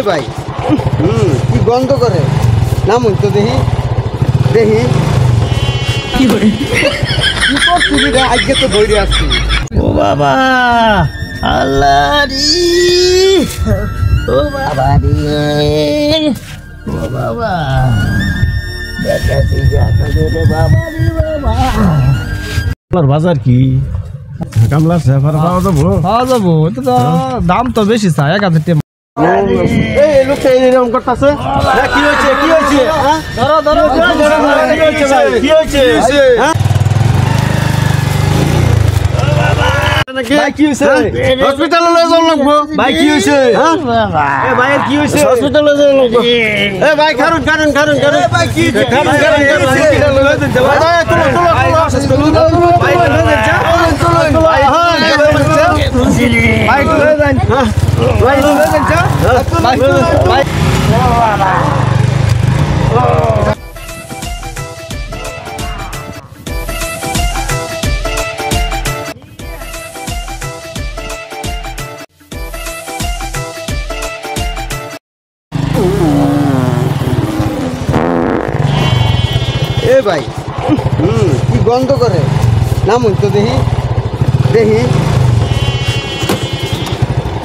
ভাই কি গন্ধ করে নাম তো দেখি দেখি কি করছিস রে আজকে তো বইরে আসছি ও বাবা আল্লাহ রে ও বাবা রে ও বাবা দেখাচ্ছি রে বাবা রে বাবা আপনার বাজার কি কামলা সেফার পাওয়া যাবো এটা তো দাম তো বেশি চাই 1000 টাকা এই লোকটা এরকম করতেছে কি হয়েছে কি হয়েছে ধরো ধরো কি হয়েছে ভাই কি হয়েছে ভাই কি হয়েছে হসপিটালে লয়ে যাও লাগবো ভাই কি হয়েছে এ ভাই কি হয়েছে হসপিটালে যাও লাগবো এ ভাই খারুন খারুন খারুন খারুন ভাই কি খারুন খারুন হসপিটালে লয়ে যান ভাই তুলো ভাই লয়ে যান চলো ভাই হ্যাঁ ভাই লয়ে যান ভাই লয়ে যান ভাই ভাই এ ভাই কি গন্ধ করে নাম তো দেখি দেখি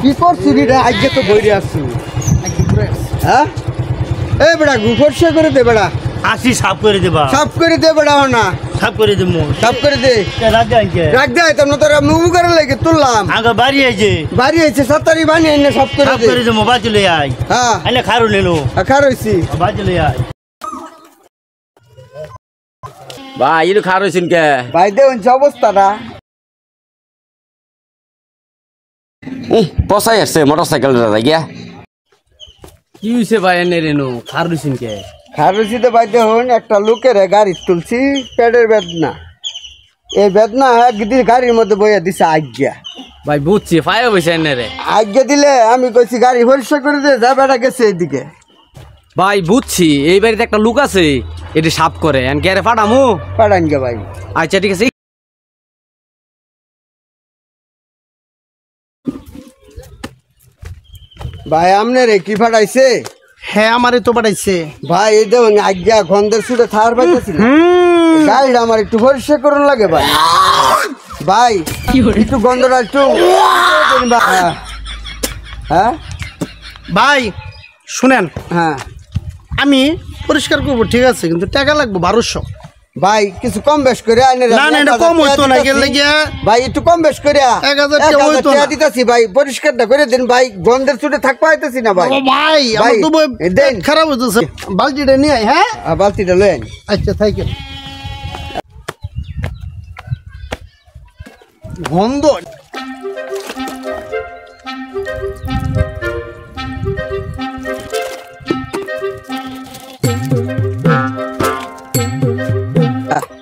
কি করছিস রে আজকে তো বইরে আসছি হ্যাঁ এ বেড়া গুফরসা করে দে বেড়া আসি সাফ করে দেবা সাফ করে দে বেড়া না সাফ করে দেবো সাফ করে দে রাখ দে তোমরা তোরা মুভু করে লাগে তুললাম আগে বাড়ি আছে বাড়ি হয়েছে সাতারি বানিয়ে এনে সাফ করে সাফ দে করে দেবো বাজে লই আই হ্যাঁ আইলে খারু নেলো খার হয়েছি বাজে লই আই ভাই এটা খার হয়েছেন কে ভাই দেখুন অবস্থাটা পচাই আসছে মোটর সাইকেল গিয়া কি হয়েছে ভাই এনে রেনু খার হয়েছেন কে খার হয়েছি তো ভাই দেখুন একটা লোকের গাড়ি তুলছি পেটের বেদনা এই বেদনা একদিন গাড়ির মধ্যে বইয়া দিছে আজ্ঞা ভাই বুঝছি ফায়া হয়েছে এনে রে আজ্ঞা দিলে আমি কইছি গাড়ি পরিষ্কার করে দিয়ে যা বেড়া গেছে এইদিকে ভাই বুঝছি এই বাড়িতে একটা লোক আছে এটি সাফ করে এন গেরে ফাটামু পাঠান গে ভাই আচ্ছা ঠিক আছে ভাই আমনে রে কি ফাটাইছে হ্যাঁ আমারে তো পাঠাইছে ভাই এই দেখুন আজ্ঞা গন্ধের সুরে থার পাইতেছি না গাড়িটা আমার একটু পরিষ্কার করুন লাগে ভাই ভাই একটু গন্ধটা একটু হ্যাঁ ভাই শুনেন হ্যাঁ আমি পরিষ্কার করবো ঠিক আছে কিন্তু টাকা লাগবে 1200 ভাই কিছু কম বেশ করে আইনে না না এটা কম হইতো না গেলে গিয়া ভাই একটু কম বেশ করে 1000 টাকা হইতো না দিতেছি ভাই পরিষ্কারটা করে দিন ভাই গন্ধের চুটে থাকতে পাইতেছি না ভাই ও ভাই আমার তো দেন খারাপ হইতেছে বালতিটা নিয়ে আয় হ্যাঁ বালতিটা লয়েন আচ্ছা থাকেন গন্ধ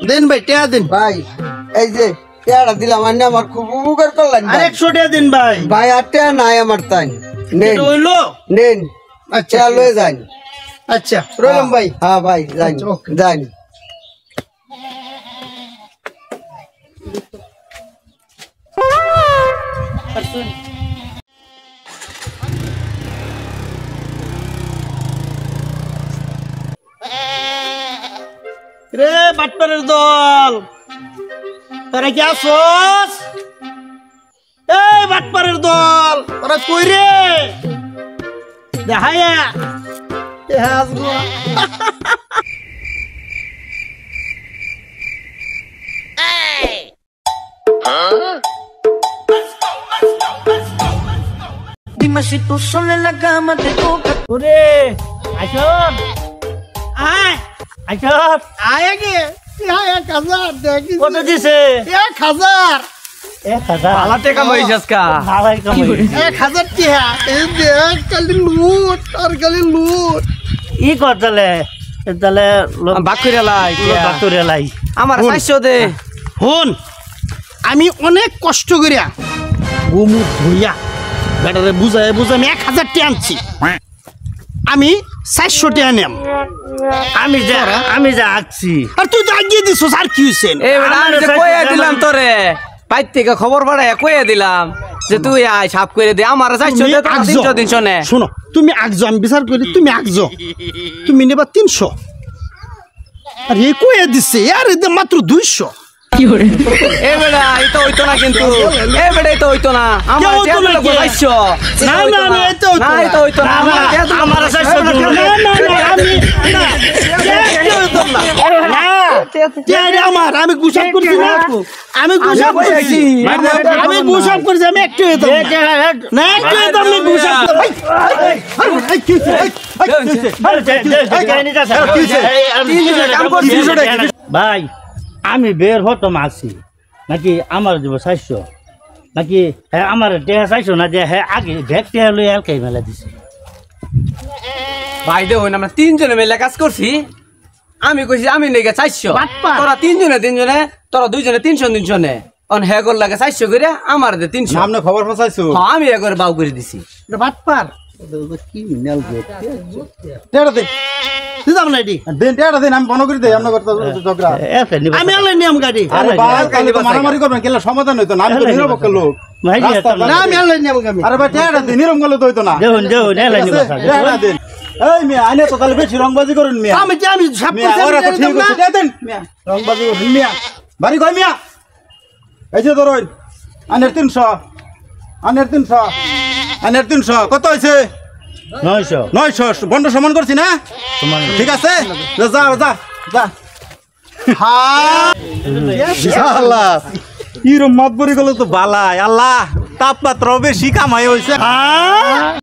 দেন ভাই টিয়া দিন ভাই এই যে টিয়াটা দিলাম আন্না আমার খুব উপকার করলেন আর 100 টাকা দিন ভাই ভাই আর টিয়া নাই আমার তাই নেন এটা হইলো নেন আচ্ছা টিয়া লয়ে যান আচ্ছা রইলাম ভাই হ্যাঁ ভাই যান আচ্ছা, ওকে। যান রে বাটপারের দল তোরা কি আসোস এই বাটপারের দল তোরা কই রে দেখায়া হাসগো Dime si tú sola en la cama te toca. ওরে আইসব আয় আইসব আয় আগে 1000 দেখি কত দিছে 1000 1000 আলা টাকা মইছাস কা ভালাই কামাই 1000 টিয়া এই দেখ কালি লুট আর কালি লুট ই করতলে তাহলে বাকুরে লাই বাতুরে লাই আমার 500 দে হন আমি অনেক কষ্ট করিয়া গুমু ধুইয়া বেটারে বুঝায় আমি 1000 টাকা আনছি আমি 400 টাকা নেম আমি যা আছি আর তুই তো আগিয়ে দিছস আর কি হইছে এ বেটা আমি যে কইয়া দিলাম তোরে পাইত থেকে খবর পাড়ায় কয়ে দিলাম যে তুই আয় সাপ করে দে আমার 400 দে 300 300 নে শোনো তুমি আগজো আমি বিচার করি তুমি আগজো তুমি নেবা 300 আর এই কয়ে দিছে আর এতে মাত্র 200 এ বেটা এটা হইতো না কিন্তু এ বেটা এটা হইতো না আমার কেউ হইতো না, 400 না, না, না, এটা হইতো না না। এটা হইতো না আমার আমার 400 না না আমি আমি গুসাপ করছি না আমি গুসাপ করছি আমি গুসাপ করছি আমি একটু হইতাম না একটু হইতাম আমি গুসাপ ভাই আমি বের হতাম আছি নাকি আমার দিব 400 নাকি হ্যাঁ আমার দেহা 400 না যে হ্যাঁ আগে ব্যাগ টেহা লই এলকাই মেলা দিছে ভাই দেখুন আমরা তিনজনে মিলে কাজ করছি আমি কইছি আমি নেগে 400 তোরা তিনজনে তোরা দুইজনে 300 300 নে অন হে গল লাগে 400 করে আমার দে 300 সামনে খবর পৌঁছাইছো হ্যাঁ আমি একবার বাউ করে দিছি বাটপার টেড়া দে দিতাম না এটি দেন টেড়া দেন আমি বন্ধ করে দেই আমরা করতে ঝগড়া আমি আনলাই নিয়ম গাড়ি আরে ভাই তাহলে তো মারামারি করবেন কেলা সমাধান হইতো না আমি তো নিরপেক্ষ লোক ভাই না আমি আনলাই নিয়ম গাড়ি আরে ভাই টেড়া দিন নিরম গেলে তো হইতো না দেখুন এলাই নিবা টেড়া দিন এই মিয়া আইনে তো তাহলে বেশি রংবাজি করুন মিয়া আমি সাপ মিয়া ওরা তো ঠিক আছে দে দেন মিয়া রংবাজি করুন মিয়া বাড়ি কই মিয়া এই যে ধরুন আনের 300 কত হইছে 900 বন্ধ সমান করছি না ঠিক আছে যা যা যা আল্লাহ ইরম মত বরি গেল তো বালাই আল্লাহ তাপমাত্রা বেশি কামাই হইছে